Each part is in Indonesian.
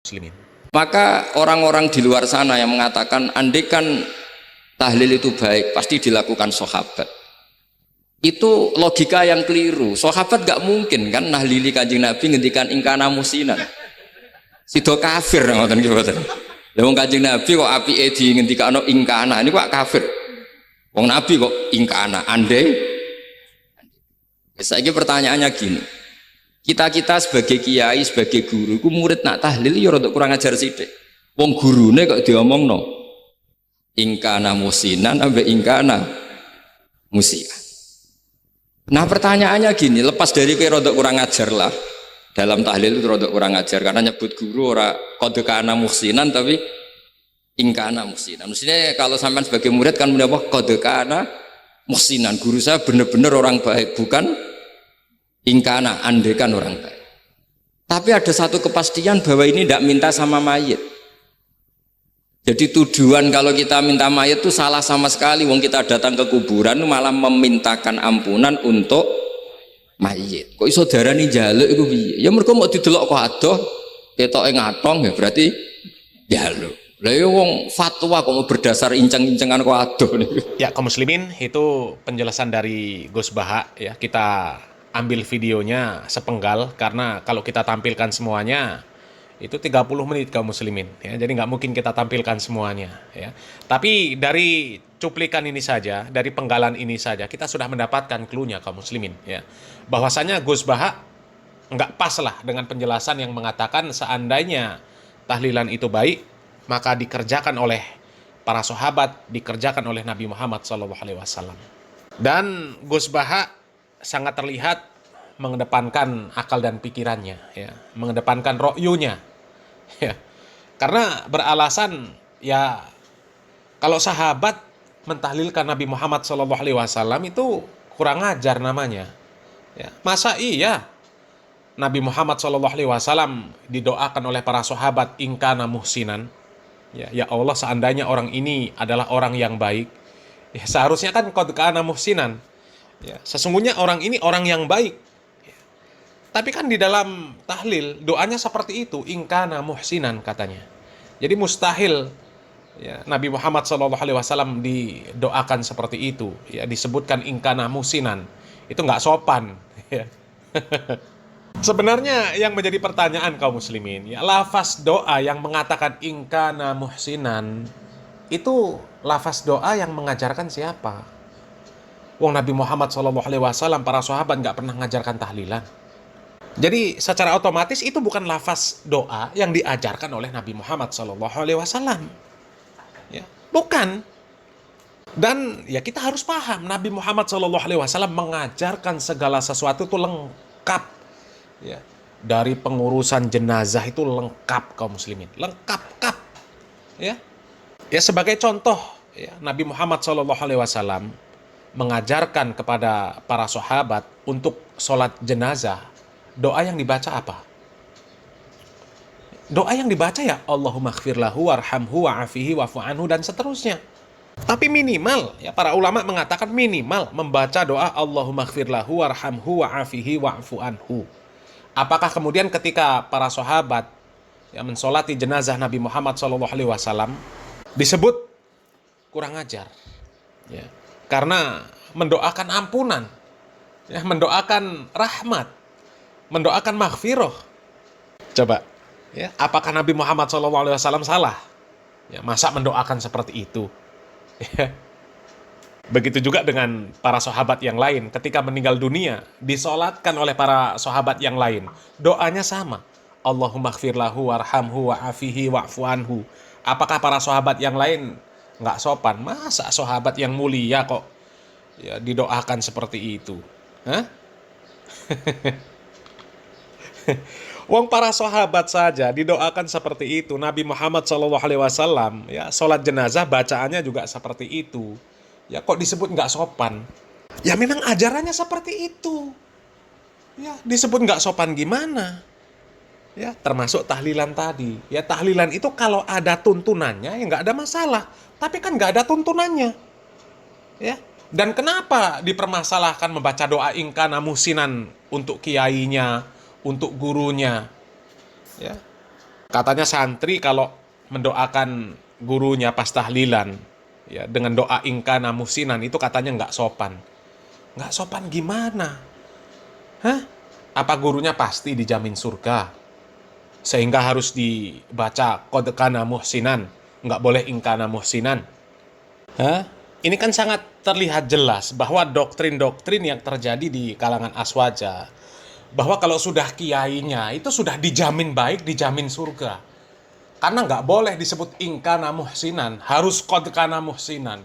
muslimin. Maka orang-orang di luar sana yang mengatakan andaikan tahlil itu baik pasti dilakukan sahabat, itu logika yang keliru. Sahabat gak mungkin kan nahlili Kanjeng Nabi ngendikan ingkana musinan, sido kafir ngoten nggih mboten. Lah wong Kanjeng Nabi kok apike di ngendikano ingkana, ini kok kafir. Wong Nabi kok ingkana, andai. Saiki pertanyaannya gini, kita sebagai kiai, sebagai guru, ku murid nak tahlil ya rada kurang ajar sithik. Wong gurune kok diomongno ingkana musinan ambek ingkana musia. Nah pertanyaannya gini, lepas dari kowe rada kurang ajar lah, dalam tahlil itu rada kurang ajar karena nyebut guru ora qad kana musinan tapi ingkana musinan. Maksudnya kalau sampean sebagai murid kan menapa qad kana musinan, guru saya benar-benar orang baik, bukan ingkana andekan orang baik. Tapi ada satu kepastian bahwa ini tidak minta sama mayit. Jadi tujuan kalau kita minta mayit itu salah sama sekali. Wong kita datang ke kuburan malah memintakan ampunan untuk mayit. Kok iso darani njaluk iku piye? Ya mergo mau didelok kok adoh, ketoke ngatong ya berarti njaluk. Lah ya wong fatwa kok mau berdasar inceng-incengan kok adoh niku. Ya kaum muslimin, itu penjelasan dari Gus Baha ya. Kita ambil videonya sepenggal karena kalau kita tampilkan semuanya itu 30 menit kaum muslimin ya. Jadi nggak mungkin kita tampilkan semuanya ya. Tapi dari cuplikan ini saja, dari penggalan ini saja kita sudah mendapatkan clue-nya kaum muslimin ya. Bahwasanya Gus Baha nggak pas lah dengan penjelasan yang mengatakan seandainya tahlilan itu baik maka dikerjakan oleh para sahabat, dikerjakan oleh Nabi Muhammad SAW. Dan Gus Baha sangat terlihat mengedepankan akal dan pikirannya ya, mengedepankan ro'yunya ya. Karena beralasan ya kalau sahabat mentahlilkan Nabi Muhammad SAW itu kurang ajar namanya ya. Masa iya Nabi Muhammad SAW didoakan oleh para sahabat ingkana muhsinan ya, ya Allah seandainya orang ini adalah orang yang baik ya, seharusnya kan qad kana muhsinan ya, sesungguhnya orang ini orang yang baik ya. Tapi kan di dalam tahlil doanya seperti itu, ingkana muhsinan katanya. Jadi mustahil ya, Nabi Muhammad SAW didoakan seperti itu ya, disebutkan ingkana muhsinan, itu nggak sopan ya. Sebenarnya yang menjadi pertanyaan kaum muslimin ya, lafaz doa yang mengatakan ingkana muhsinan itu lafaz doa yang mengajarkan siapa? Wong Nabi Muhammad SAW, para sahabat nggak pernah mengajarkan tahlilan. Jadi secara otomatis itu bukan lafaz doa yang diajarkan oleh Nabi Muhammad SAW. Ya, bukan. Dan ya kita harus paham Nabi Muhammad SAW mengajarkan segala sesuatu itu lengkap. Ya, dari pengurusan jenazah itu lengkap kaum muslimin, lengkap kap. Ya, ya sebagai contoh ya, Nabi Muhammad SAW mengajarkan kepada para sahabat untuk sholat jenazah, doa yang dibaca apa? Doa yang dibaca ya Allahumma ighfir lahu warhamhu wa'afihi wa'fu anhu dan seterusnya. Tapi minimal ya, para ulama mengatakan minimal membaca doa Allahumma ighfir lahu warhamhu wa'afihi wa'fu anhu. Apakah kemudian ketika para sahabat yang mensolati jenazah Nabi Muhammad SAW disebut kurang ajar? Ya. Karena mendoakan ampunan, ya, mendoakan rahmat, mendoakan maghfirah. Coba, ya, apakah Nabi Muhammad SAW salah? Ya, masa mendoakan seperti itu? Ya. Begitu juga dengan para sahabat yang lain. Ketika meninggal dunia, disolatkan oleh para sahabat yang lain. Doanya sama. Allahumma ighfir lahu warhamhu wa'afihi wa'fu anhu. Apakah para sahabat yang lain nggak sopan? Masa sahabat yang mulia kok ya didoakan seperti itu? Hah? Wong para sahabat saja didoakan seperti itu. Nabi Muhammad SAW ya sholat jenazah bacaannya juga seperti itu. Ya kok disebut nggak sopan? Ya memang ajarannya seperti itu. Ya disebut nggak sopan gimana? Ya termasuk tahlilan tadi. Ya tahlilan itu kalau ada tuntunannya ya nggak ada masalah. Tapi kan nggak ada tuntunannya. Ya. Dan kenapa dipermasalahkan membaca doa ingkana muhsinan untuk kiainya, untuk gurunya? Ya. Katanya santri kalau mendoakan gurunya pas tahlilan, ya dengan doa ingkana musinan itu katanya nggak sopan. Nggak sopan gimana? Hah? Apa gurunya pasti dijamin surga? Sehingga harus dibaca qad kana muhsinan, nggak boleh ingkana muhsinan. Hah? Ini kan sangat terlihat jelas bahwa doktrin-doktrin yang terjadi di kalangan aswaja, bahwa kalau sudah kiainya itu sudah dijamin baik, dijamin surga. Karena nggak boleh disebut ingkana muhsinan, harus qad kana muhsinan.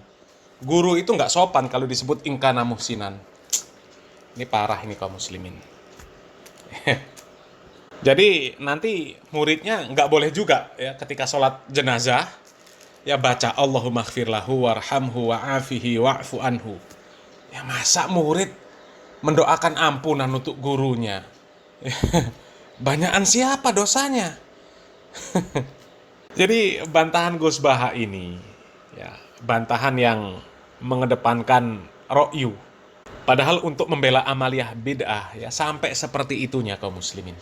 Guru itu nggak sopan kalau disebut ingkana muhsinan. Ini parah ini kaum muslimin. Jadi nanti muridnya nggak boleh juga ya ketika sholat jenazah ya baca Allahumma ighfir lahu warhamhu wa'afihi wa'fu anhu. Ya masa murid mendoakan ampunan untuk gurunya? Banyakan siapa dosanya? Jadi bantahan Gus Baha ini ya bantahan yang mengedepankan ro'yu. Padahal untuk membela amaliyah bid'ah ya sampai seperti itunya kaum muslimin.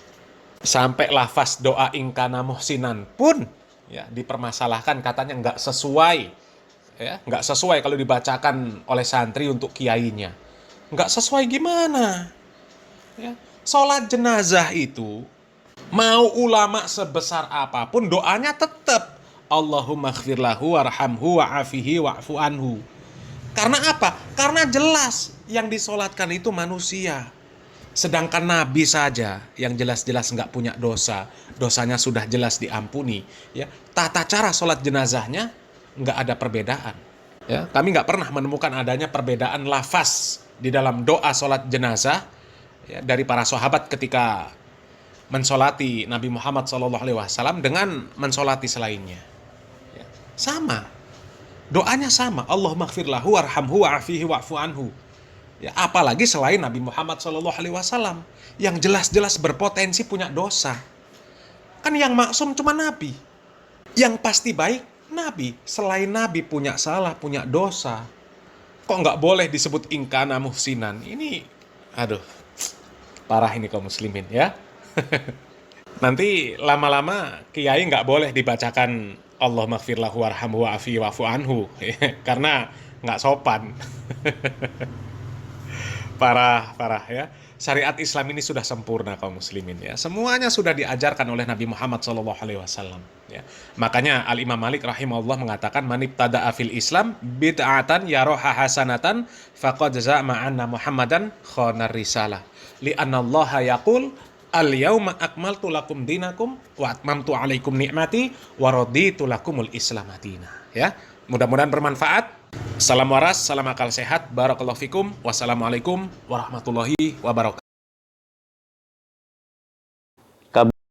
Sampai lafaz doa ingkana muhsinan pun ya dipermasalahkan katanya nggak sesuai, ya nggak sesuai kalau dibacakan oleh santri untuk kiainya. Nggak sesuai gimana? Ya, sholat jenazah itu mau ulama sebesar apapun doanya tetap Allahumma ighfir lahu warhamhu wa'afihi wa'fu anhu. Karena apa? Karena jelas yang disolatkan itu manusia. Sedangkan Nabi saja yang jelas-jelas nggak punya dosa, dosanya sudah jelas diampuni. Ya, tata cara sholat jenazahnya nggak ada perbedaan. Ya, kami nggak pernah menemukan adanya perbedaan lafaz di dalam doa sholat jenazah ya, dari para sahabat ketika mensolati Nabi Muhammad SAW dengan mensolati selainnya. Ya, sama, doanya sama. Allahumma ighfir lahu warhamhu wa'afihi wa'fu anhu. Ya, apalagi selain Nabi Muhammad SAW yang jelas-jelas berpotensi punya dosa. Kan yang maksum cuma Nabi. Yang pasti baik Nabi. Selain Nabi punya salah, punya dosa. Kok nggak boleh disebut ingkana muhsinan? Ini, aduh, parah ini kaum muslimin ya. Nanti lama-lama kiai nggak boleh dibacakan Allahumma ighfir lahu warhamhu wa'afihi wa'fu anhu. Karena nggak sopan. Parah ya. Syariat Islam ini sudah sempurna kaum muslimin ya. Semuanya sudah diajarkan oleh Nabi Muhammad SAW ya. Makanya Al Imam Malik rahimahullah mengatakan man ibtada'a fil Islam bid'atan yaraha hasanatan faqad za'ama anna Muhammadan khanar risalah. Li'anna Allah yaqul al-yauma akmaltu lakum dinakum wa atmamtu alaikum ni'mati wa raditu lakumul Islam madina ya. Mudah-mudahan bermanfaat. Salam waras, salam akal sehat, barakallahu fikum, wassalamualaikum warahmatullahi wabarakatuh.